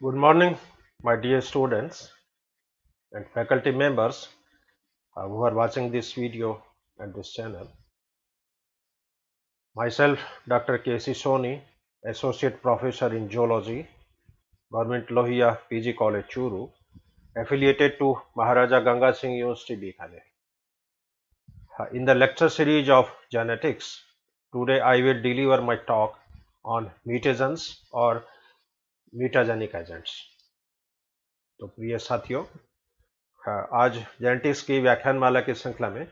Good morning, my dear students and faculty members who are watching this video and this channel. Myself, Dr. K.C. Soni, Associate Professor in Geology, Government Lohia PG College, Churu, affiliated to Maharaja Ganga Singh University, Bikaner. In the lecture series of genetics, today I will deliver my talk on mutagens or mutagenic agents. तो प्रिय साथियों, आज genetics की व्याख्यानमाला की श्रृंखला में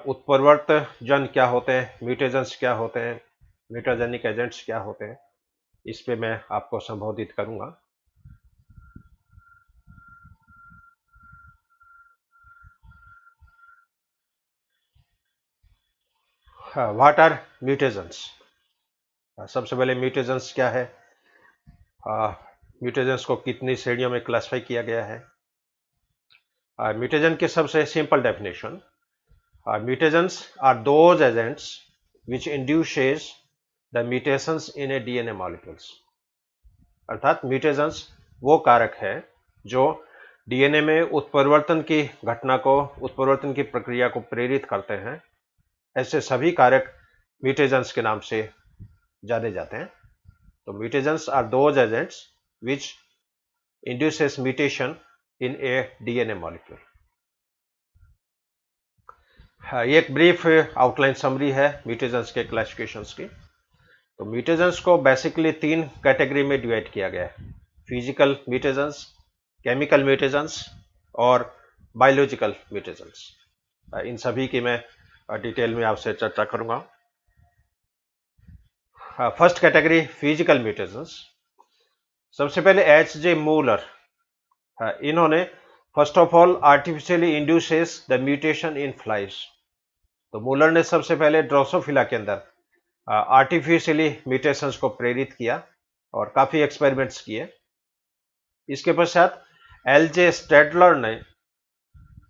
उत्परिवर्तजन क्या होते हैं, म्यूटेजेंस क्या होते हैं, म्यूटाजेनिक एजेंट्स क्या होते हैं, इस पे मैं आपको संबोधित करूंगा। What are mutagens? सबसे पहले म्यूटेजेंस क्या है, म्यूटेजेंस को कितनी श्रेणियों में क्लासिफाई किया गया है। म्यूटेजन की सबसे simple definition, mutagens are those agents which induces the mutations in a DNA molecules. अर्थात म्यूटेजेंस वो कारक है जो डीएनए में उत्परिवर्तन की घटना को, उत्परिवर्तन की प्रक्रिया को प्रेरित करते हैं। ऐसे सभी कारक म्यूटेजेंस के नाम से जाने जाते हैं। तो mutagens are those agents which induces mutation in a DNA molecule. ये एक ब्रीफ आउटलाइन समरी है म्यूटेजेंस के क्लासिफिकेशंस की। तो म्यूटेजेंस को बेसिकली तीन कैटेगरी में डिवाइड किया गया है: फिजिकल म्यूटेजेंस, केमिकल म्यूटेजेंस और बायोलॉजिकल म्यूटेजेंस। इन सभी की मैं डिटेल में आपसे चर्चा करूंगा। First category physical mutagens. सबसे पहले H.J. मूलर, इन्होंने first of all artificially induces the mutation in flies. तो मूलर ने सबसे पहले ड्रोसोफिला के अंदर आर्टिफिशियली म्यूटेशंस को प्रेरित किया और काफी एक्सपेरिमेंट्स किए। इसके पश्चात L.J. स्टेडलर ने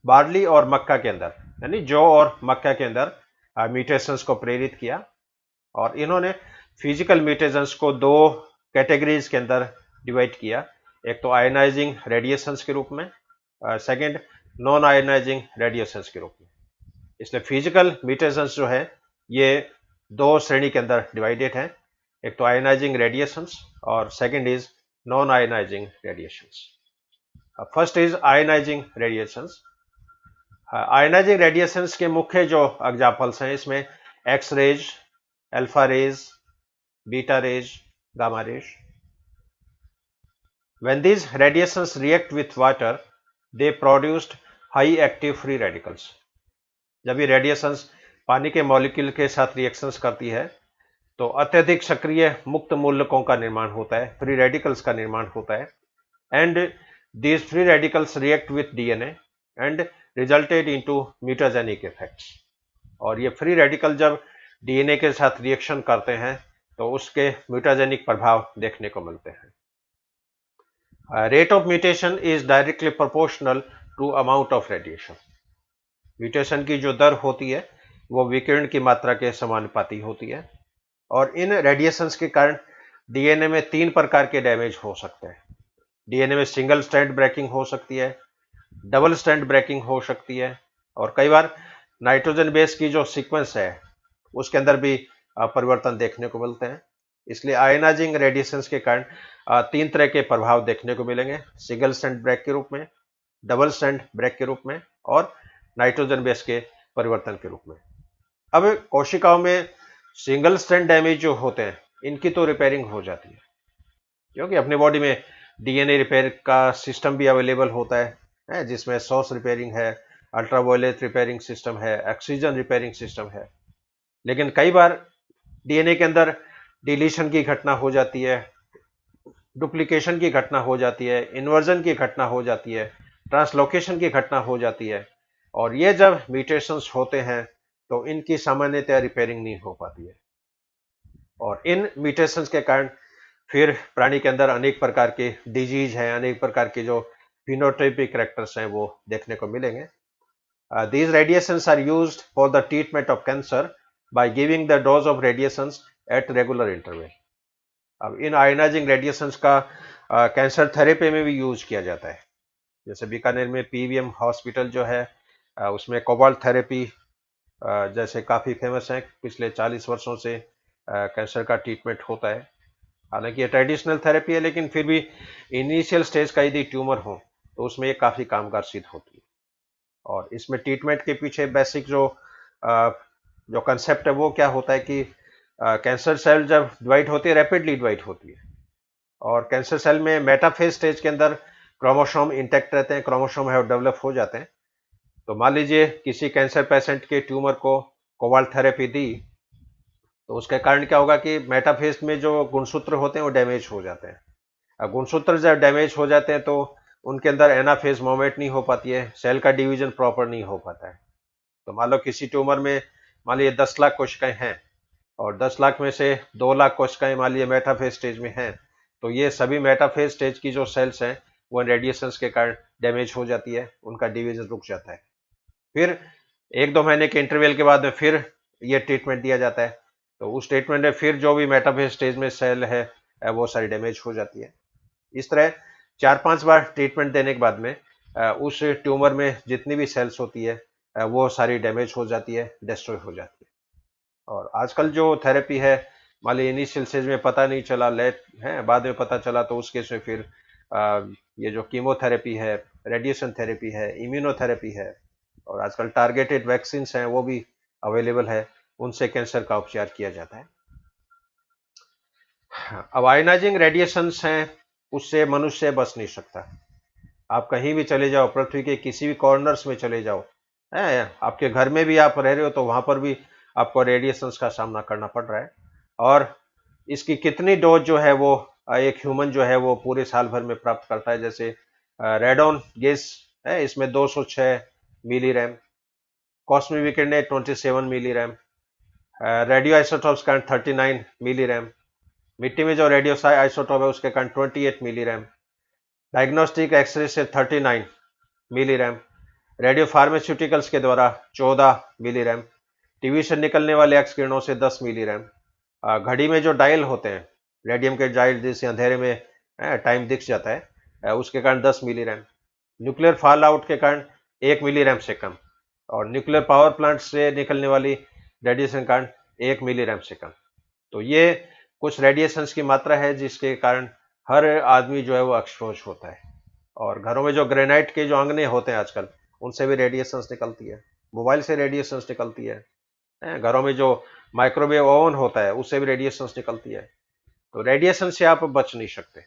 बार्ली और मक्का के अंदर, यानी जौ और मक्का के अंदर म्यूटेशंस को प्रेरित किया और इन्होंने फिजिकल म्यूटेशंस को दो कैटेगरीज के अंदर डिवाइड किया। एक तो आयनाइजिंग रेडिएशंस के रूप में, सेकंड नॉन आयनाइजिंग रेडिएशंस के रूप में। इसलिए फिजिकल म्यूटेशंस जो है ये दो श्रेणी के अंदर डिवाइडेड है। एक तो आयनाइजिंग रेडिएशंस और second is non ionising radiations. First is ionising radiations. Ionising radiations के मुख्य जो एग्जांपल्स हैं इसमें X rays, alpha rays, beta rays, gamma rays. When these radiations react with water, they produced high active free radicals. जब ये radiations पानी के molecule के साथ रिएक्शंस करती है तो अत्यधिक सक्रिय मुक्त मूलकों का निर्माण होता है, फ्री रेडिकल्स का निर्माण होता है। And these free radicals react with DNA and resulted into mutagenic effects. और ये फ्री रेडिकल जब डीएनए के साथ रिएक्शन करते हैं तो उसके म्यूटाजेनिक प्रभाव देखने को मिलते हैं। Rate of mutation is directly proportional to amount of radiation. Mutation की जो दर होती है वो विकिरण की मात्रा के समानुपाती होती है। और इन रेडिएशंस के कारण डीएनए में तीन प्रकार के डैमेज हो सकते हैं। डीएनए में सिंगल स्ट्रैंड ब्रेकिंग हो सकती है, डबल स्ट्रैंड ब्रेकिंग हो सकती है और कई बार नाइट्रोजन बेस की जो सीक्वेंस है उसके अंदर भी परिवर्तन देखने को मिलते हैं। इसलिए आयनाइजिंग रेडिएशंस के कारण तीन तरह के प्रभाव देखने को मिलेंगे: सिंगल स्ट्रैंड ब्रेक के रूप में, डबल स्ट्रैंड ब्रेक के रूप में और नाइट्रोजन बेस के परिवर्तन के रूप में। अब कोशिकाओं में सिंगल स्ट्रैंड डैमेज जो होते हैं इनकी तो रिपेयरिंग हो जाती है, क्योंकि अपने बॉडी में डीएनए रिपेयर का सिस्टम भी अवेलेबल होता है जिसमें सोर्स रिपेयरिंग है, अल्ट्रावायलेट रिपेयरिंग सिस्टम है, ऑक्सीजन रिपेयरिंग सिस्टम है। लेकिन कई बार डीएनए के अंदर डिलीशन की घटना हो जाती है, डुप्लीकेशन की घटना हो जाती है, इन्वर्जन की घटना हो जाती है, ट्रांसलोकेशन की घटना हो जाती है और ये जब म्यूटेशंस होते हैं तो इनकी सामान्यतः रिपेयरिंग नहीं हो पाती है। और इन म्यूटेशंस के कारण फिर प्राणी के अंदर अनेक प्रकार के डिजीज हैं, अनेक प्रकार के जो फिनोटाइपिक कैरेक्टर्स हैं वो देखने को मिलेंगे। These radiations are used for the treatment of cancer by giving the dose of radiations at regular interval. अब इन आयनाइजिंग रेडिएशंस का कैंसर थेरेपी में भी यूज किया जाता है। जैसे बीकानेर में पीवीएम हॉस्पिटल जो है, उसमें कोबाल्ट थेरेपी जैसे काफ़ी फेमस है, पिछले 40 वर्षों से कैंसर का ट्रीटमेंट होता है। हालांकि ये ट्रेडिशनल थेरेपी है, लेकिन फिर भी इनिशियल स्टेज का यदि ट्यूमर हो तो उसमें ये काफ़ी कामगार सिद्ध होती है। और इसमें ट्रीटमेंट के पीछे बेसिक अ, जो कंसेप्ट है वो क्या होता है कि कैंसर सेल जब डिवाइड होती है, रैपिडली डिवाइड होती है, और कैंसर सेल में मेटाफेज स्टेज के अंदर क्रोमोसोम इंटैक्ट रहते हैं, क्रोमोसोम है डेवलप हो जाते हैं। तो मान लीजिए किसी कैंसर पेशेंट के ट्यूमर को कोबाल्ट थेरेपी दी, तो उसके कारण क्या होगा कि मेटाफेज में जो गुणसूत्र होते हैं वो डैमेज हो जाते हैं। अब गुणसूत्र जब डैमेज हो जाते हैं तो उनके अंदर एनाफेज मूवमेंट नहीं हो पाती है, सेल का डिवीजन प्रॉपर नहीं हो पाता है। तो मान लो किसी ट्यूमर में मान लीजिए 10 लाख कोशिकाएं हैं, और 10 लाख में से 2 लाख कोशिकाएं मान लीजिए मेटाफेज स्टेज में हैं, तो ये सभी मेटाफेज स्टेज की जो सेल्स हैं वो रेडिएशंस के कारण डैमेज हो जाती है, उनका डिवीजन रुक जाता है। फिर 1-2 महीने के इंटरवल के बाद में फिर ये ट्रीटमेंट दिया जाता है। तो उस ट्रीटमेंट में फिर जो भी मेटाफेज स्टेज में सेल है वो सारी डैमेज हो जाती है। इस तरह 4-5 बार ट्रीटमेंट देने के बाद में उस ट्यूमर में जितनी भी सेल्स होती है वो सारी डैमेज हो जाती है, डिस्ट्रॉय हो जाती है। और आजकल जो थेरेपी है, मान ली इनिशियल स्टेज में पता नहीं चला, लेट है बाद में पता चला, तो उस केस में फिर ये जो कीमोथेरेपी है, रेडिएशन थेरेपी है, इम्यूनोथेरेपी है, और आजकल टारगेटेड वैक्सीन हैं वो भी अवेलेबल है, उनसे कैंसर का उपचार किया जाता है। अब आयनाइजिंग रेडिएशंस हैं, उससे मनुष्य बच नहीं सकता। आप कहीं भी चले जाओ, पृथ्वी के किसी भी कॉर्नर्स में चले जाओ, है आपके घर में भी आप रह रहे हो तो वहां पर भी आपको रेडिएशंस का सामना करना पड़ रहा है। और इसकी कितनी डोज जो है वो एक ह्यूमन जो है वो पूरे साल भर में प्राप्त करता है। जैसे रेडॉन गैस है, इसमें 206 मिलीरैम, कॉस्मिक विकिरण 27 मिलीरैम, रेडियो आइसोटॉप्स का 39 मिलीरैम, मिट्टी में जो रेडियो आइसोटॉप है उसके कारण 28 मिलीरैम, डायग्नोस्टिक एक्सरे से 39 मिलीरैम, रेडियो फार्मास्यूटिकल्स के द्वारा 14 मिलीरैम, टीवी से निकलने वाले एक्स किरणों से 10 मिलीरैम, घड़ी में जो डायल होते हैं, रेडियम के डायल जिससे अंधेरे में टाइम दिख जाता है, उसके कारण 10 मिलीरैम, न्यूक्लियर फॉल आउट के कारण 1 मिलीरैम से कम, और न्यूक्लियर पावर प्लांट से निकलने वाली रेडिएशन कारण 1 मिलीरैम से कम। तो ये कुछ रेडिएशंस की मात्रा है जिसके कारण हर आदमी जो है वो एक्सपोज होता है। और घरों में जो ग्रेनाइट के जो आंगने होते हैं आजकल, उनसे भी रेडिएशंस निकलती है, मोबाइल से रेडिएशंस निकलती है, घरों में जो माइक्रोवेव ओवन होता है उससे भी रेडिएशंस निकलती है। तो रेडिएशन से आप बच नहीं सकते,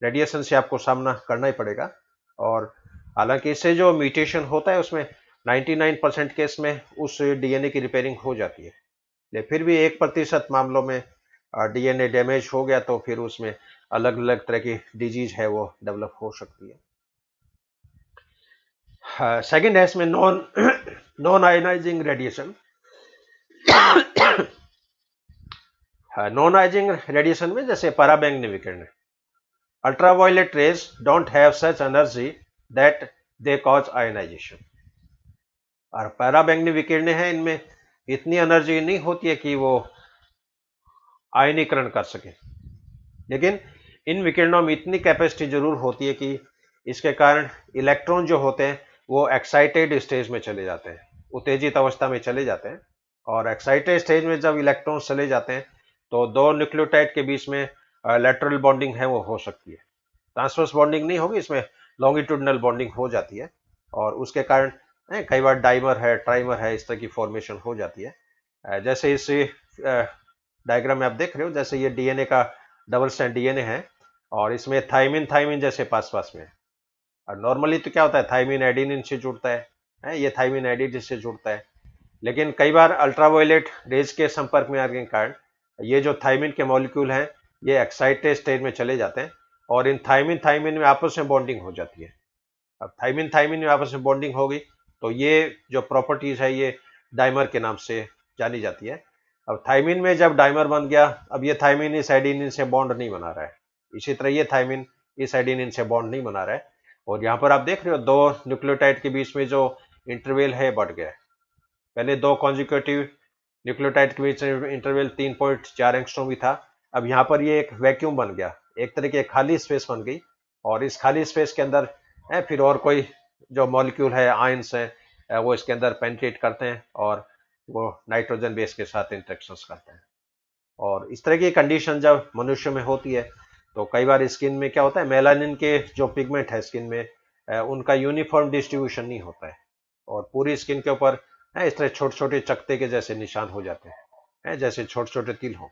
रेडिएशन से आपको सामना करना ही पड़ेगा। और हालांकि इससे जो म्यूटेशन होता है उसमें 99% केस में उस डीएनए की रिपेयरिंग हो जाती है, लेकिन फिर भी 1% मामलों में डीएनए डैमेज हो गया तो फिर उसमें अलग अलग तरह की डिजीज है वो डेवलप हो सकती है। सेकंड है इसमें non non ionising radiation. Non ionising radiation में जैसे पराबैंगनी विकिरण, ultraviolet rays don't have such energy that they cause ionisation. और पराबैंगनी विकिरण है, इनमें इतनी एनर्जी नहीं होती है कि वो आयनीकरण कर सके, लेकिन इन विकिरणों में इतनी कैपेसिटी जरूर होती है कि इसके कारण इलेक्ट्रॉन जो होते हैं वो एक्साइटेड स्टेज में चले जाते हैं, उत्तेजित अवस्था में चले जाते हैं। और एक्साइटेड स्टेज में जब इलेक्ट्रॉन चले जाते हैं तो दो न्यूक्लियोटाइड के बीच में लेटरल बॉन्डिंग है वो हो सकती है, ट्रांसवर्स बॉन्डिंग नहीं होगी, इसमें लॉन्गिट्यूडनल बॉन्डिंग हो जाती है। और उसके कारण कई बार डाइमर है, ट्राइमर है, इस तरह की फॉर्मेशन हो जाती है। जैसे इस डायग्राम में आप देख रहे हो, जैसे ये डीएनए का डबल स्ट्रैंड डीएनए है, और इसमें थाइमिन थाइमिन जैसे पास पास में है। और नॉर्मली तो क्या होता है, थाइमिन एडिनिन से जुड़ता है, ये थाइमिन एडिनिन से जुड़ता है। लेकिन कई बार अल्ट्रावायलेट रेज के संपर्क में आने के कारण ये जो थाइमिन के मॉलिक्यूल हैं ये एक्साइटेड स्टेज में चले जाते हैं, और इन थाइमिन थाइमिन में आपस में बॉन्डिंग हो जाती है। अब थाइमिन थाइमिन में आपस में बॉन्डिंग होगी तो ये जो प्रॉपर्टीज है ये डाइमर के नाम से जानी जाती है। अब थाइमिन में जब डाइमर बन गया, अब ये थाइमिन इस एडेनिन से बॉन्ड नहीं बना रहा है, इसी तरह ये थाइमिन इस एडेनिन से बॉन्ड नहीं बना रहा है। और यहाँ पर आप देख रहे हो दो न्यूक्लियोटाइड के बीच में जो इंटरवल है बढ़ गया है। पहले दो कॉन्जिक्यूटिव न्यूक्लियोटाइड के बीच इंटरवल 3.4 एंगस्ट्रॉम भी था, अब यहाँ पर ये एक वैक्यूम बन गया, एक तरह की खाली स्पेस बन गई, और इस खाली स्पेस के अंदर फिर और कोई जो मॉलिक्यूल है, आयंस है, वो इसके अंदर पेनिट्रेट करते हैं और वो नाइट्रोजन बेस के साथ इंटरेक्शंस करते हैं। और इस तरह की कंडीशन जब मनुष्य में होती है तो कई बार स्किन में क्या होता है, मेलानिन के जो पिगमेंट है स्किन में, उनका यूनिफॉर्म डिस्ट्रीब्यूशन नहीं होता है, और पूरी स्किन के ऊपर इस तरह छोटे छोटे चकते के जैसे निशान हो जाते हैं, जैसे छोटे छोटे तिल हो।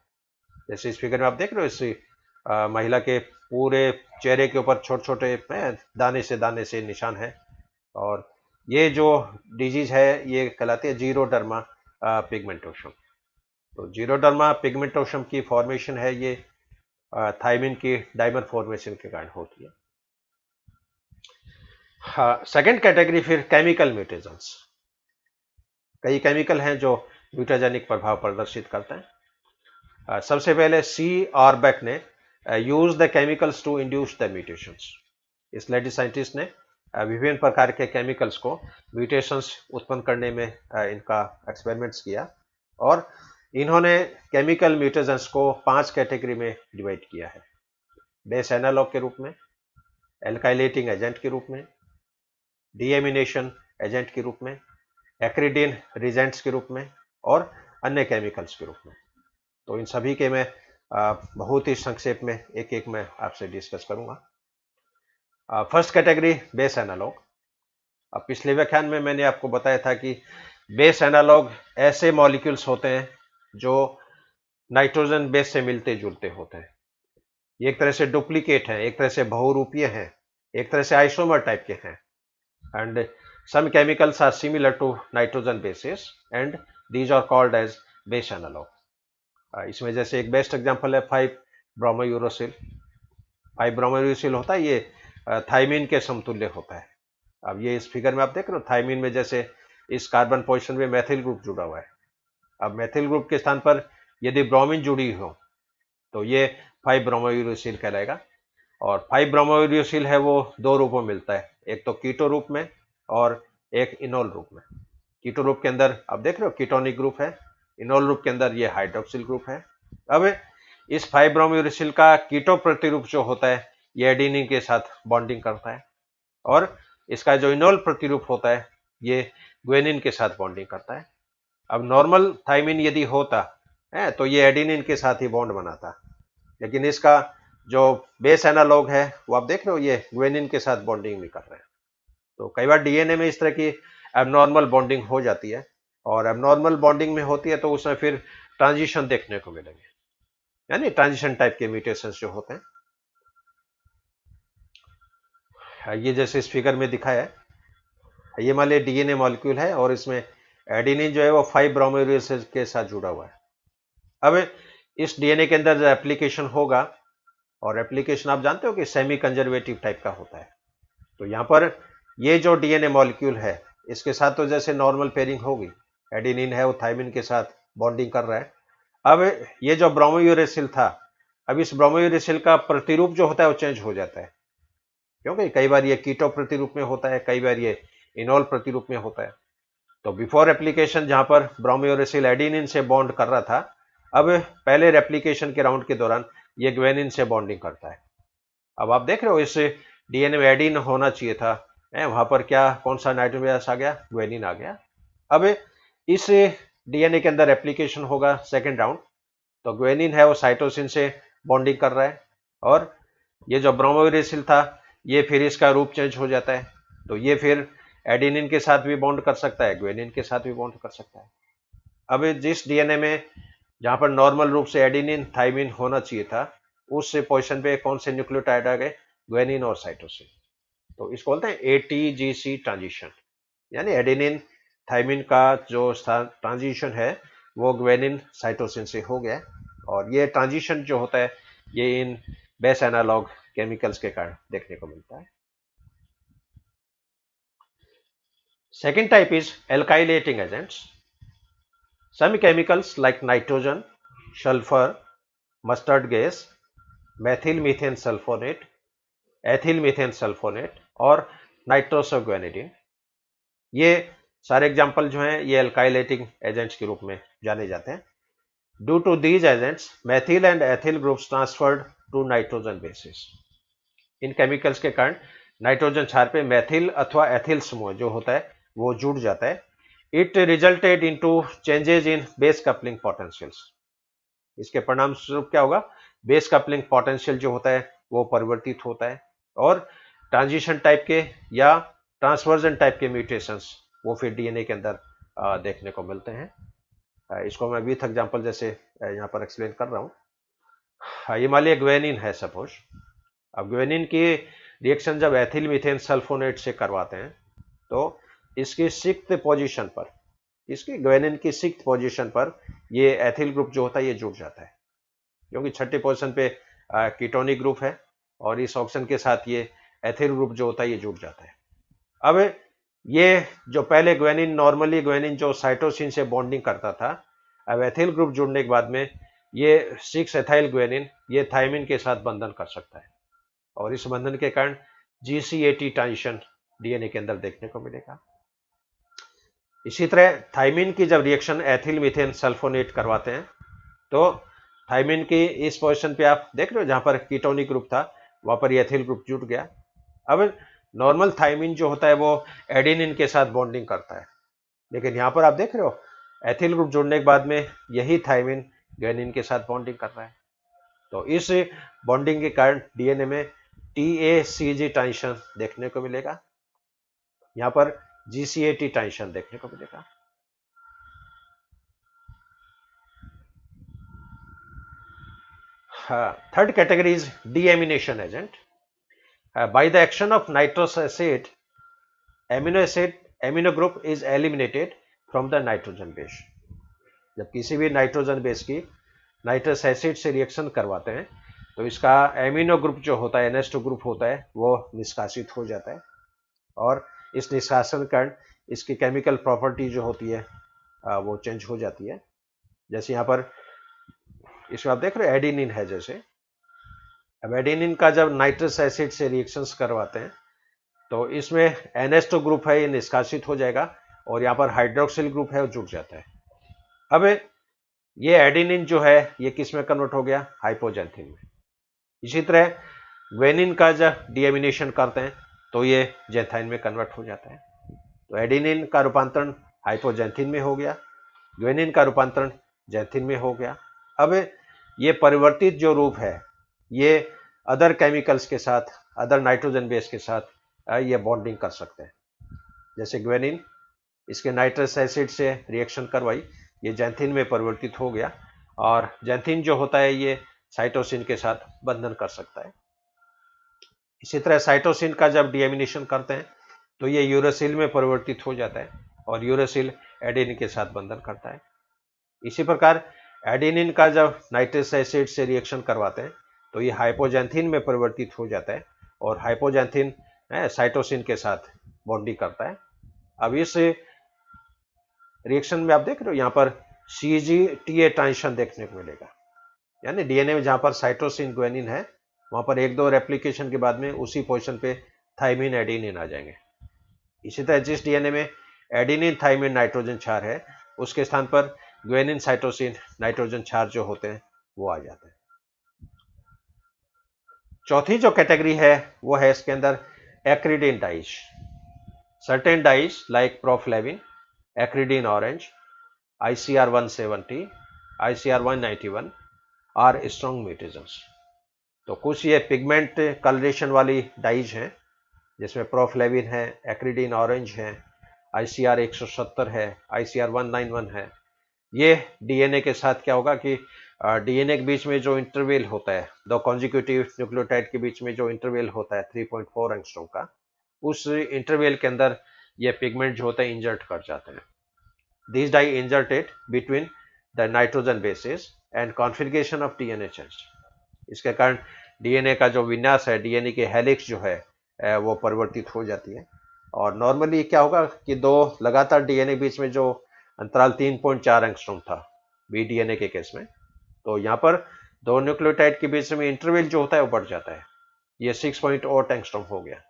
जैसे इस फिगर में आप देख रहे हो, इस महिला के पूरे चेहरे के ऊपर छोटे छोटे दाने से निशान है। और ये जो डिजीज है ये कहलाती है जीरोडर्मा पिगमेंटोसम। तो जीरोडर्मा पिगमेंटोसम की फॉर्मेशन है ये थायमिन की डाइमर फॉर्मेशन के कारण होती है। हाँ, सेकेंड कैटेगरी फिर केमिकल म्यूटेशंस। कई केमिकल हैं जो म्यूटाजेनिक प्रभाव प्रदर्शित करते हैं। सबसे पहले सी आरबैक ने use the chemicals to induce the mutations. इस लेडी साइंटिस्ट ने विभिन्न प्रकार के केमिकल्स को म्यूटेशंस उत्पन्न करने में इनका एक्सपेरिमेंट्स किया, और इन्होंने केमिकल म्यूटेशंस को 5 कैटेगरी में डिवाइड किया है। बेस एनालॉग के रूप में, एल्काइलेटिंग एजेंट के रूप में, डीएमिनेशन एजेंट के रूप में, एक्रिडिन रिजेंट्स के रूप में, और अन्य केमिकल्स के रूप में। तो इन सभी के मैं बहुत ही संक्षेप में एक एक में आपसे डिस्कस करूंगा। First category base analogue. अब पिछले व्याख्यान में मैंने आपको बताया था कि बेस एनालॉग ऐसे मॉलिक्यूल्स होते हैं जो नाइट्रोजन बेस से मिलते जुलते होते हैं। ये एक तरह से डुप्लीकेट हैं, एक तरह से बहुरूपीय हैं, एक तरह से आइसोमर टाइप के हैं। And some chemicals are similar to nitrogen bases and these are called as base analogue. इसमें जैसे एक बेस्ट एग्जांपल है 5 ब्रोमोयूरोसिल। 5 ब्रोमोयूरोसिल होता है, ये थायमिन के समतुल्य होता है। अब ये इस फिगर में आप देख रहे हो, थायमिन में जैसे इस कार्बन पोजीशन में मेथिल ग्रुप जुड़ा हुआ है। अब मेथिल ग्रुप के स्थान पर यदि ब्रोमीन जुड़ी हो तो ये 5 ब्रोमोयूरोसिल कहलाएगा। और 5 ब्रोमोयूरोसिल है वो दो रूपों में मिलता है, एक तो कीटो रूप में और एक इनोल रूप में। कीटो रूप के अंदर आप देख रहे हो कीटोनिक ग्रुप है, इनोल रूप के अंदर ये हाइड्रोक्सिल ग्रुप है। अब इस 5 ब्रोमोयूरोसिल का कीटो प्रतिरूप जो होता है ये एडेनिन के साथ बॉन्डिंग करता है, और इसका जो इनोल प्रतिरूप होता है ये ग्वेनिन के साथ बॉन्डिंग करता है। अब नॉर्मल थायमिन यदि होता है तो ये एडेनिन के साथ ही बॉन्ड बनाता, लेकिन इसका जो बेस एनालॉग है वो आप देख रहे हो ये ग्वेनिन के साथ बॉन्डिंग नहीं कर रहे हैं। तो कई बार डीएनए में इस तरह की एबनॉर्मल बॉन्डिंग हो जाती है, और एबनॉर्मल बॉन्डिंग में होती है तो उसमें फिर ट्रांजिशन देखने को मिलेंगे, यानी ट्रांजिशन टाइप के म्यूटेशंस जो होते हैं। ये जैसे इस फिगर में दिखाया है, ये मान लिया डीएनए मॉलिक्यूल है और इसमें एडेनिन जो है वो 5 ब्रोमोयूरोसिल के साथ जुड़ा हुआ है। अब इस डीएनए के अंदर जो एप्लीकेशन होगा, और एप्लीकेशन आप जानते हो कि सेमी कंजर्वेटिव टाइप का होता है। तो यहाँ पर ये जो डीएनए मॉलिक्यूल है इसके साथ तो जैसे नॉर्मल पेयरिंग होगी, एडेनिन है वो थायमिन के साथ बॉन्डिंग कर रहा है। अब ये जो ब्रोमोयूरोसिल था, अब इस ब्रोमोयूरोसिल का प्रतिरूप जो होता है वो चेंज हो जाता है, क्योंकि कई बार ये कीटो प्रतिरूप में होता है, कई बार ये इनोल प्रतिरूप में होता है। तो बिफोर एप्लीकेशन जहां पर ब्रोमोयूरोसिल एडेनिन से बॉन्ड कर रहा था, अब पहले रेप्लिकेशन के राउंड के दौरान ये ग्वेनिन से बॉन्डिंग करता है। अब आप देख रहे हो इस डीएनए में एडिन होना चाहिए था, वहां पर क्या कौन सा नाइट्रोजन बेस आ गया, ग्वेनिन आ गया। अब इस डीएनए के अंदर एप्लीकेशन होगा सेकेंड राउंड, तो ग्वेनिन है वो साइटोसिन से बॉन्डिंग कर रहा है, और ये जो ब्रोमोयूरोसिल था ये फिर इसका रूप चेंज हो जाता है, तो ये फिर एडेनिन के साथ भी बॉन्ड कर सकता है, ग्वेनिन के साथ भी बॉन्ड कर सकता है। अब जिस डीएनए में जहां पर नॉर्मल रूप से एडेनिन थायमिन होना चाहिए था, उस पोजीशन पे कौन से न्यूक्लियोटाइड आ गए, ग्वेनिन और साइटोसिन। तो इसको बोलते हैं एटीजीसी ट्रांजिशन, यानी एडेनिन थायमिन का जो ट्रांजिशन है वो ग्वेनिन साइटोसिन से हो गया। और ये ट्रांजिशन जो होता है ये इन बेस एनालॉग केमिकल्स के कारण देखने को मिलता है। Second type is alkylating agents. Some chemicals like nitrogen, sulfur, mustard gas, methyl methane sulfonate, ethyl methane sulfonate और नाइट्रोसोग्वेनिडीन, ये सारे एग्जाम्पल जो हैं ये अल्काइलेटिंग एजेंट्स के रूप में जाने जाते हैं। Due to these agents, methyl and ethyl groups transferred to nitrogen bases. इन केमिकल्स के कारण नाइट्रोजन क्षार पे मेथिल अथवा एथिल समूह जो होता है वो जुड़ जाता है। It resulted into changes in base coupling potentials. इसके परिणाम स्वरूप क्या होगा, बेस कपलिंग पोटेंशियल जो होता है वो परिवर्तित होता है और ट्रांजिशन टाइप के या ट्रांसवर्जन टाइप के म्यूटेशंस वो फिर डीएनए के अंदर देखने को मिलते हैं। इसको मैं विथ एग्जांपल जैसे यहाँ पर एक्सप्लेन कर रहा हूँ। ये मान लिया ग्वेनिन है सपोज। अब ग्वेनिन की रिएक्शन जब एथिल मीथेन सल्फोनेट से करवाते हैं तो इसकी सिक्स्थ पोजीशन पर, इसकी ग्वेनिन की सिक्स्थ पोजीशन पर ये एथिल ग्रुप जो होता है ये जुड़ जाता है, क्योंकि छठी पोजीशन पे कीटोनिक ग्रुप है और इस ऑक्सीजन के साथ ये एथिल ग्रुप जो होता है ये जुड़ जाता है। अब ये जो पहले ग्वेनिन, नॉर्मली ग्वेनिन जो साइटोसिन से बॉन्डिंग करता था, अब एथिल ग्रुप जुड़ने के बाद में ये 6 एथाइल ग्वेनिन ये थायमिन के साथ बंधन कर सकता है और इस बंधन के कारण GCAT ट्रांजिशन डीएनए के अंदर देखने को मिलेगा। इसी तरह थायमिन की जब रिएक्शन एथिल मीथेन सल्फोनेट करवाते हैं तो थायमिन की इस पोजीशन पे आप देख रहे हो जहां पर कीटोनिक ग्रुप था वहां पर एथिल ग्रुप जुड़ गया। अब नॉर्मल थायमिन जो होता है वो एडेनिन के साथ बॉन्डिंग करता है, लेकिन यहां पर आप देख रहे हो एथिल ग्रुप जुड़ने के बाद में यही थायमिन ग्वेनिन के साथ बॉन्डिंग कर रहा है। तो इस बॉन्डिंग के कारण डीएनए में TACG ट्रांजिशन देखने को मिलेगा, यहां पर GCAT ट्रांजिशन देखने को मिलेगा। Third category is deamination agent. By the action of nitrous acid, amino group is eliminated from the nitrogen base। जब किसी भी नाइट्रोजन बेस की नाइट्रस एसिड से रिएक्शन करवाते हैं तो इसका एमिनो ग्रुप जो होता है, NH2 ग्रुप होता है, वो निष्कासित हो जाता है और इस निष्कासन के कारण इसकी केमिकल प्रॉपर्टी जो होती है वो चेंज हो जाती है। जैसे यहाँ पर इसमें आप देख रहे हो एडेनिन है, जैसे अब एडेनिन का जब नाइट्रस एसिड से रिएक्शंस करवाते हैं तो इसमें NH2 ग्रुप है ये निष्कासित हो जाएगा और यहाँ पर हाइड्रोक्सिल ग्रुप है वो जुड़ जाता है। अब ये एडेनिन जो है ये किस में कन्वर्ट हो गया, हाइपोजेंथिन में। इसी तरह ग्वेनिन का जब डीएमिनेशन करते हैं तो ये जेंथाइन में कन्वर्ट हो जाता है। तो एडेनिन का रूपांतरण हाइपोजेंथिन में हो गया, ग्वेनिन का रूपांतरण जेंथिन में हो गया। अब ये परिवर्तित जो रूप है ये अदर केमिकल्स के साथ, अदर नाइट्रोजन बेस के साथ ये बॉन्डिंग कर सकते हैं। जैसे ग्वेनिन इसके नाइट्रस एसिड से रिएक्शन करवाई, ये जेंथिन में परिवर्तित हो गया और जेंथिन जो होता है ये साइटोसिन के साथ बंधन कर सकता है। इसी तरह साइटोसिन का जब डीएमिनेशन करते हैं तो ये यूरेसिल में परिवर्तित हो जाता है और यूरेसिल एडेनिन के साथ बंधन करता है। इसी प्रकार एडेनिन का जब नाइट्रस एसिड से रिएक्शन करवाते हैं तो ये हाइपोजेंथिन में परिवर्तित हो जाता है और हाइपोजेंथिन साइटोसिन के साथ बॉन्डिंग करता है। अब इस रिएक्शन में आप देख रहे हो यहाँ पर CGTA ट्रांजिशन देखने को मिलेगा, यानी डीएनए में जहां पर साइटोसिन ग्वेनिन है वहां पर 1-2 रेप्लिकेशन के बाद में उसी पोजीशन पे थायमिन एडेनिन आ जाएंगे। इसी तरह जिस डीएनए में एडेनिन थायमिन नाइट्रोजन क्षार है उसके स्थान पर ग्वेनिन साइटोसिन नाइट्रोजन क्षार जो होते हैं वो आ जाते हैं। चौथी जो कैटेगरी है वो है इसके अंदर acridine dyes. Certain dyes like proflavine, acridine orange, ICR 170, ICR 191 are strong mutations. तो कुछ ये पिगमेंट कलरेशन वाली डाइज हैं जिसमें प्रोफ्लेविन है, एक्रिडिन ऑरेंज है, ICR 170 है, ICR 191 है। ये डीएनए के साथ क्या होगा कि डीएनए के बीच में जो इंटरवेल होता है, दो कॉन्जिक्यूटिव न्यूक्लियोटाइड के बीच में जो इंटरवेल होता है 3.4 एंगस्ट्रॉम का, उस इंटरवेल के अंदर ये पिगमेंट जो होता है इंजर्ट कर जाते हैं। These dye inserted between the nitrogen bases and configuration of DNA changed। इसके कारण डीएनए का जो विन्यास है, डीएनए की हेलिक्स जो है वो परिवर्तित हो जाती है और नॉर्मली क्या होगा कि दो लगातार डीएनए बीच में जो अंतराल 3.4 एंगस्ट्रॉम था बीडीएनए के केस में, तो यहाँ पर दो न्यूक्लियोटाइड के बीच में इंटरवल जो होता है वो बढ़ जाता है, ये 6.8 एंगस्ट्रॉम हो गया।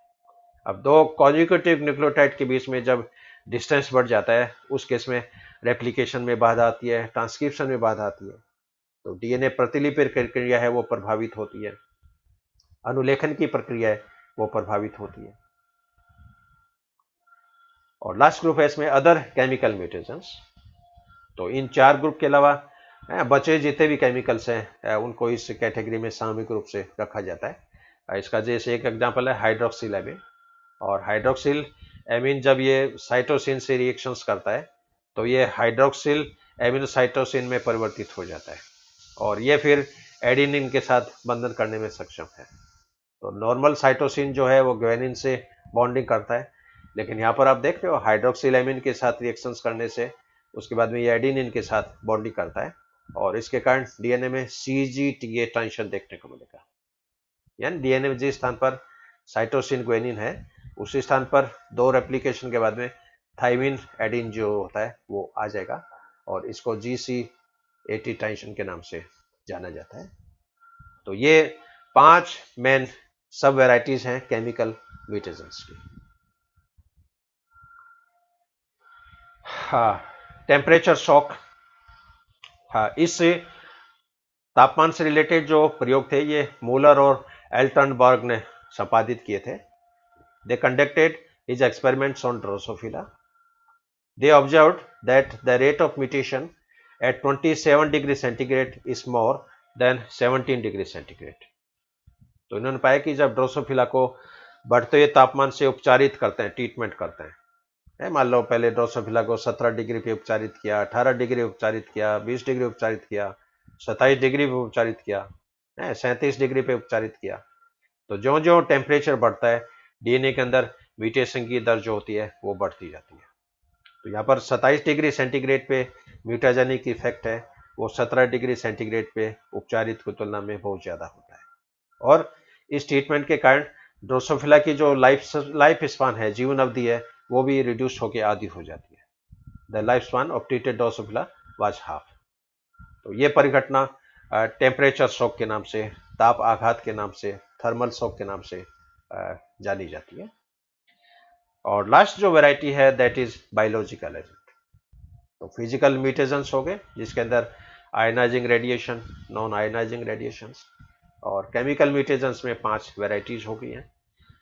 अब दो कॉन्जिक्यूटिव न्यूक्लियोटाइड के बीच में जब डिस्टेंस बढ़ जाता है उस केस में रेप्लिकेशन में बाधा आती है, ट्रांसक्रिप्शन में बाधा आती है, तो डीएनए प्रतिलिपि प्रक्रिया है वो प्रभावित होती है। अनुलेखन की प्रक्रिया है वो प्रभावित होती है। और लास्ट ग्रुप है इसमें अदर केमिकल म्यूटेशंस। तो इन 4 ग्रुप के अलावा बचे जितने भी केमिकल्स हैं उनको इस कैटेगरी में सामूहिक रूप से रखा जाता है। इसका जैसे एक एग्जांपल है हाइड्रोक्सिल एमीन। और हाइड्रोक्सिल एमीन जब ये साइटोसिन से रिएक्शंस करता है तो ये हाइड्रोक्सिल एमिनोसाइटोसिन में परिवर्तित हो जाता है और ये फिर एडेनिन के साथ बंधन करने में सक्षम है। तो नॉर्मल साइटोसिन जो है वो ग्वानिन से बॉन्डिंग करता है, लेकिन यहाँ पर आप देख रहे हो हाइड्रोक्सिल एमीन के साथ रिएक्शंस करने से उसके बाद में ये एडेनिन के साथ बॉन्डिंग करता है और इसके कारण डीएनए में CGTA टेंशन देखने को मिलेगा। यानी डीएनए में जिस स्थान पर साइटोसिन ग्वानिन है उसी स्थान पर 2 रेप्लिकेशन के बाद में थाइमिन एडिन जो होता है वो आ जाएगा और इसको GC80 टेंशन के नाम से जाना जाता है। तो ये 5 मेन सब वेराइटीज हैं केमिकल म्यूटेशंस की। हाँ, टेम्परेचर शॉक। हाँ, इस तापमान से रिलेटेड जो प्रयोग थे ये मूलर और एल्टनबर्ग ने संपादित किए थे। They conducted his experiments on Drosophila. They observed that the rate of mutation at 27 degree centigrade is more than 17 degree centigrade. तो इन्होंने पाया कि जब ड्रोसोफिला को बढ़ते हुए तापमान से उपचारित करते हैं, ट्रीटमेंट करते हैं, मान लो पहले ड्रोसोफिला को 17 डिग्री पे उपचारित किया, 18 डिग्री उपचारित किया, 20 डिग्री उपचारित किया, 27 डिग्री पे उपचारित किया, 37 डिग्री पे उपचारित किया, तो जो जो टेम्परेचर बढ़ता है डीएनए के अंदर म्यूटेशन की दर जो होती है वो बढ़ती जाती है। तो यहाँ पर 27 डिग्री सेंटीग्रेड पे म्यूटाजेनिक इफेक्ट है वो 17 डिग्री सेंटीग्रेड पे उपचारित की तुलना में बहुत ज़्यादा होता है। और इस ट्रीटमेंट के कारण ड्रोसोफिला की जो लाइफ स्पान है, जीवन अवधि है, वो भी रिड्यूस होकर आधी हो जाती है। The life span of treated Drosophila was half. तो ये परिघटना टेम्परेचर शॉक के नाम से, ताप आघात के नाम से, थर्मल शॉक के नाम से जानी जाती है। और लास्ट जो वैरायटी है दैट इज बायोलॉजिकल एजेंट। तो फिजिकल म्यूटेशंस हो गए जिसके अंदर ionising radiation, non ionising radiations, और केमिकल म्यूटेशंस में 5 वैरायटीज हो गई हैं।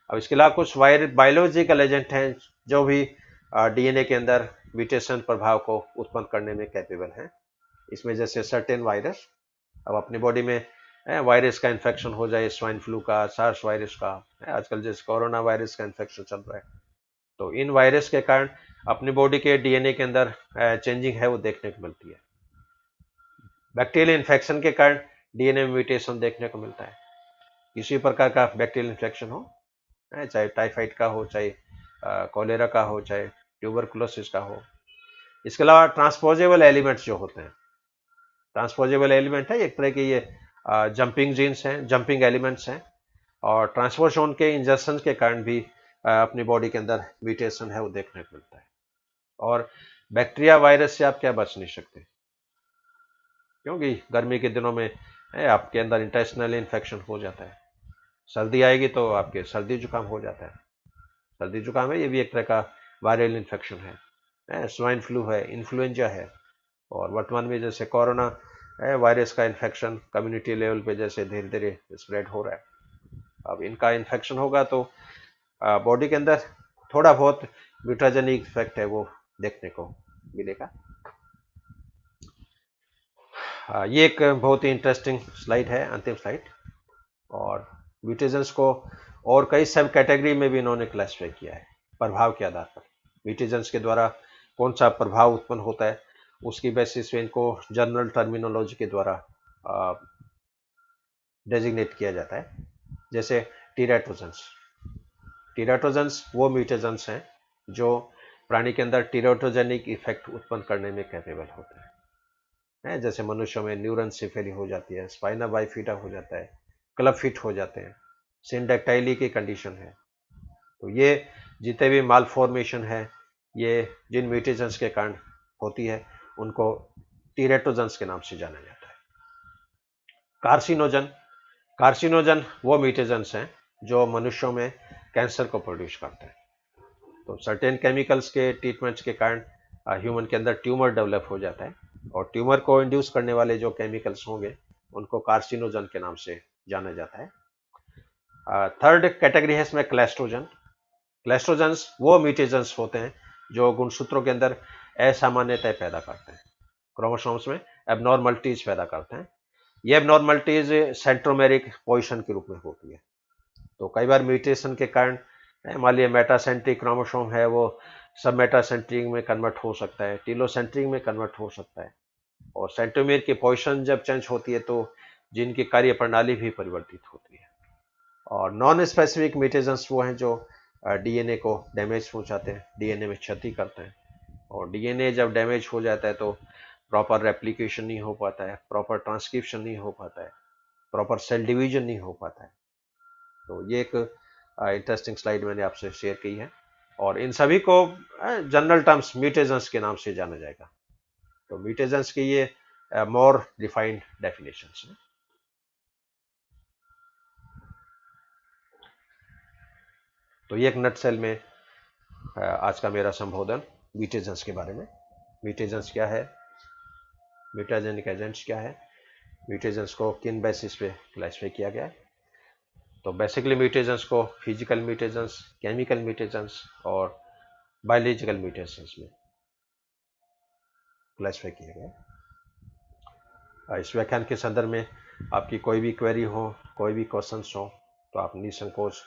अब इसके अलावा कुछ बायोलॉजिकल एजेंट हैं जो भी डीएनए के अंदर म्यूटेशन प्रभाव को उत्पन्न करने में कैपेबल हैं। इसमें जैसे सर्टेन वायरस, अब अपनी बॉडी में वायरस का इन्फेक्शन हो जाए, स्वाइन फ्लू का, सार्स वायरस का, आजकल जैसे कोरोना वायरस का इन्फेक्शन चल रहा है, तो इन वायरस के कारण अपनी बॉडी के डीएनए के अंदर चेंजिंग है वो देखने को मिलती है। बैक्टीरियल इन्फेक्शन के कारण डीएनए में म्यूटेशन देखने को मिलता है। किसी प्रकार का बैक्टीरियल इन्फेक्शन हो, चाहे टाइफाइड का हो, चाहे कॉलेरा का हो, चाहे ट्यूबरकुलोसिस का हो। इसके अलावा ट्रांसपोजेबल एलिमेंट्स जो होते हैं, ट्रांसपोजेबल एलिमेंट है एक तरह के ये जंपिंग जीन्स हैं, जंपिंग एलिमेंट्स हैं, और ट्रांसपोर्शन के इंजेक्शन के कारण भी अपनी बॉडी के अंदर म्यूटेशन है वो देखने को मिलता है। और बैक्टीरिया वायरस से आप क्या बच नहीं सकते, क्योंकि गर्मी के दिनों में आपके अंदर इंटेस्टिनल इन्फेक्शन हो जाता है, सर्दी आएगी तो आपके सर्दी जुकाम हो जाता है। सर्दी जुकाम है ये भी एक तरह का वायरल इन्फेक्शन है, स्वाइन फ्लू है, इन्फ्लुएंजा है, और वर्तमान में जैसे कोरोना वायरस का इन्फेक्शन कम्युनिटी लेवल पे जैसे धीरे धीरे स्प्रेड हो रहा है। अब इनका इन्फेक्शन होगा तो बॉडी के अंदर थोड़ा बहुत म्यूटाजेनिक इफेक्ट है वो देखने को मिलेगा। ये एक बहुत ही इंटरेस्टिंग स्लाइड है, अंतिम स्लाइड। और म्यूटेशंस को और कई सब कैटेगरी में भी इन्होंने क्लासिफाई किया है प्रभाव के आधार पर। म्यूटेशंस के द्वारा कौन सा प्रभाव उत्पन्न होता है उसकी बेसिस पे इनको जनरल टर्मिनोलॉजी के द्वारा डेजिग्नेट किया जाता है। जैसे टीरेटोजेंस, टीरेटोजेंस वो म्यूटेशंस हैं जो प्राणी के अंदर टीरेटोजेनिक इफेक्ट उत्पन्न करने में कैपेबल होते हैं। जैसे मनुष्यों में न्यूरन सिफेली हो जाती है, स्पाइना बाइफिटा हो जाता है, क्लब फिट हो जाते हैं, सिंडेक्टाइली की कंडीशन है। तो ये जितने भी माल फॉर्मेशन है ये जिन म्यूटेशंस के कारण होती है उनको टीरेटोजेंस के नाम से जाना जाता है। कार्सिनोजन, कार्सिनोजन वो म्यूटेशंस हैं जो मनुष्यों में कैंसर को प्रोड्यूस करते हैं। तो सर्टेन केमिकल्स के ट्रीटमेंट्स के कारण ह्यूमन के अंदर ट्यूमर डेवलप हो जाता है, और ट्यूमर को इंड्यूस करने वाले जो केमिकल्स होंगे उनको कार्सिनोजन के नाम से जाना जाता है। थर्ड कैटेगरी है इसमें क्लेस्ट्रोजन। क्लेस्ट्रोजन्स वो म्यूटेशंस होते हैं जो गुणसूत्रों के अंदर असामान्यताएं पैदा करते हैं, क्रोमोसोम्स में एबनॉर्मलिटीज पैदा करते हैं। ये एबनॉर्मलिटीज सेंट्रोमेरिक पोजिशन के रूप में होती है। तो कई बार म्यूटेशन के कारण मान लिया मेटासेंट्रिक क्रोमोसोम है, वो सब मेटासेंट्रिक में कन्वर्ट हो सकता है, टीलोसेंट्रिक में कन्वर्ट हो सकता है। और सेंट्रोमेर की पोजीशन जब चेंज होती है तो जीन की कार्य प्रणाली भी परिवर्तित होती है। और नॉन स्पेसिफिक म्यूटेशंस वो हैं जो डीएनए को डैमेज पहुंचाते हैं, डीएनए में क्षति करते हैं। और डीएनए जब डैमेज हो जाता है तो प्रॉपर रेप्लिकेशन नहीं हो पाता है, प्रॉपर ट्रांसक्रिप्शन नहीं हो पाता है, प्रॉपर सेल डिवीजन नहीं हो पाता है। तो ये एक इंटरेस्टिंग स्लाइड मैंने आपसे शेयर की है। और इन सभी को जनरल टर्म्स म्यूटेशंस के नाम से जाना जाएगा। तो म्यूटेशंस की ये मोर डिफाइंड डेफिनेशंस हैं। तो ये एक नटसेल में आज का मेरा संबोधन म्यूटेशंस के बारे में। म्यूटेशंस क्या है, म्यूटाजेनिक एजेंट्स क्या है, म्यूटेशंस को किन बेसिस पे क्लासिफाई किया गया है। तो बेसिकली म्यूटेशंस को फिजिकल म्यूटेशंस, केमिकल म्यूटेशंस और बायोलॉजिकल म्यूटेशंस में क्लासिफाई किया गया है। इस व्याख्यान के संदर्भ में आपकी कोई भी क्वेरी हो, कोई भी क्वेश्चंस हो, तो आप निसंकोच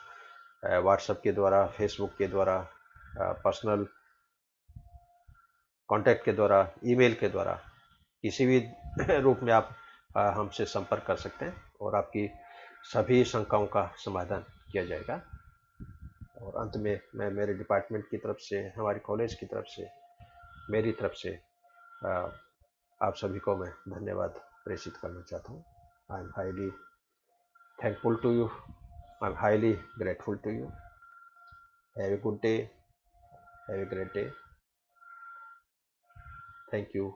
व्हाट्सएप के द्वारा, फेसबुक के द्वारा, पर्सनल कांटेक्ट के द्वारा, ईमेल के द्वारा, किसी भी रूप में आप हमसे संपर्क कर सकते हैं और आपकी सभी शंकाओं का समाधान किया जाएगा। और अंत में मैं मेरे डिपार्टमेंट की तरफ से, हमारे कॉलेज की तरफ से, मेरी तरफ से आप सभी को मैं धन्यवाद प्रेषित करना चाहता हूँ। I am highly thankful to you. I'm highly grateful to you. Have a good day. Have a great day. Thank you.